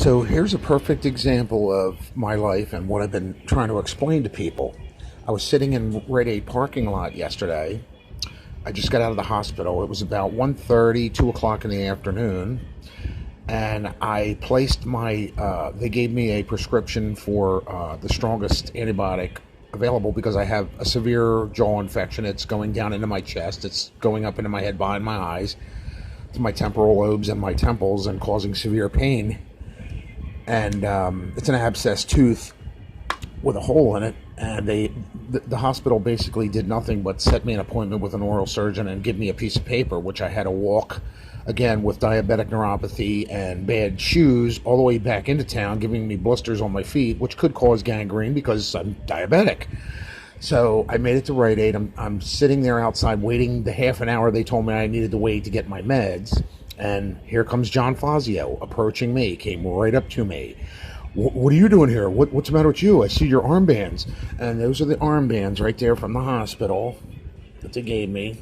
So here's a perfect example of my life and what I've been trying to explain to people. I was sitting in Rite Aid parking lot yesterday. I just got out of the hospital. It was about 1:30, 2 o'clock in the afternoon. And I placed they gave me a prescription for the strongest antibiotic available because I have a severe jaw infection. It's going down into my chest. It's going up into my head behind my eyes, to my temporal lobes and my temples, and causing severe pain. And it's an abscessed tooth with a hole in it. And the hospital basically did nothing but set me an appointment with an oral surgeon and give me a piece of paper, which I had to walk, again, with diabetic neuropathy and bad shoes, all the way back into town, giving me blisters on my feet, which could cause gangrene because I'm diabetic. So I made it to Rite Aid. I'm sitting there outside waiting the half an hour they told me I needed to wait to get my meds. And here comes John Fazio approaching me, came right up to me. What are you doing here? What's the matter with you? I see your armbands. And those are the armbands right there from the hospital that they gave me.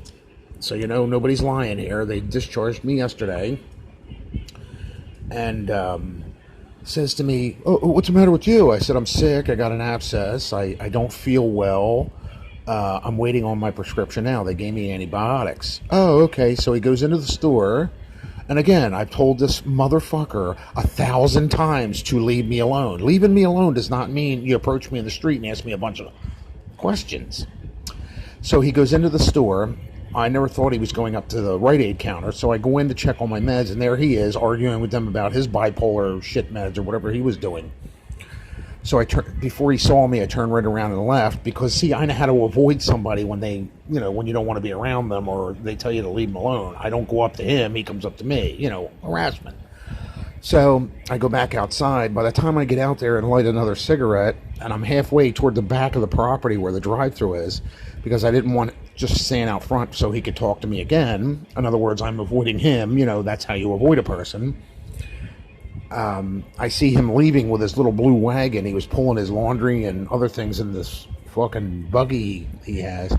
So you know, nobody's lying here. They discharged me yesterday. And says to me, oh, what's the matter with you? I said, I'm sick. I got an abscess. I don't feel well. I'm waiting on my prescription now. They gave me antibiotics. Oh, okay. So he goes into the store. And again, I've told this motherfucker 1,000 times to leave me alone. Leaving me alone does not mean you approach me in the street and ask me a bunch of questions. So he goes into the store. I never thought he was going up to the Rite Aid counter, so I go in to check on my meds, and there he is arguing with them about his bipolar shit meds or whatever he was doing. So before he saw me, I turned right around and left because, see, I know how to avoid somebody when when you don't want to be around them or they tell you to leave them alone. I don't go up to him, he comes up to me, harassment. So I go back outside. By the time I get out there and light another cigarette, and I'm halfway toward the back of the property where the drive-thru is, because I didn't want just stand out front so he could talk to me again. In other words, I'm avoiding him. That's how you avoid a person. I see him leaving with his little blue wagon. He was pulling his laundry and other things in this fucking buggy he has.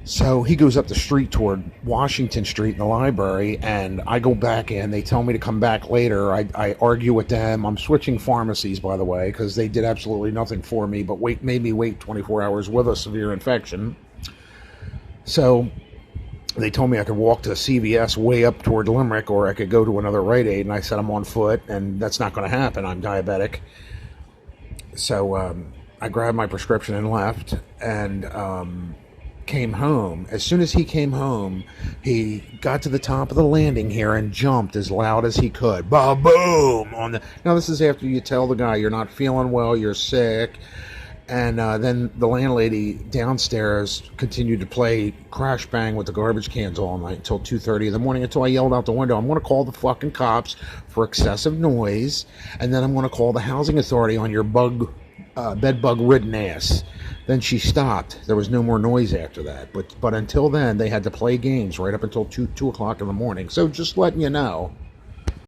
So he goes up the street toward Washington Street in the library, and I go back in. They tell me to come back later. I argue with them. I'm switching pharmacies, by the way, because they did absolutely nothing for me, but made me wait 24 hours with a severe infection. So they told me I could walk to CVS way up toward Limerick, or I could go to another Rite Aid, and I said I'm on foot, and that's not going to happen. I'm diabetic. So I grabbed my prescription and left, and came home. As soon as he came home, he got to the top of the landing here and jumped as loud as he could. Ba-boom! Now this is after you tell the guy you're not feeling well, you're sick. And then the landlady downstairs continued to play Crash Bang with the garbage cans all night until 2:30 in the morning, until I yelled out the window, I'm going to call the fucking cops for excessive noise, and then I'm going to call the housing authority on your bedbug-ridden ass. Then she stopped. There was no more noise after that. But until then, they had to play games right up until 2 o'clock in the morning. So just letting you know.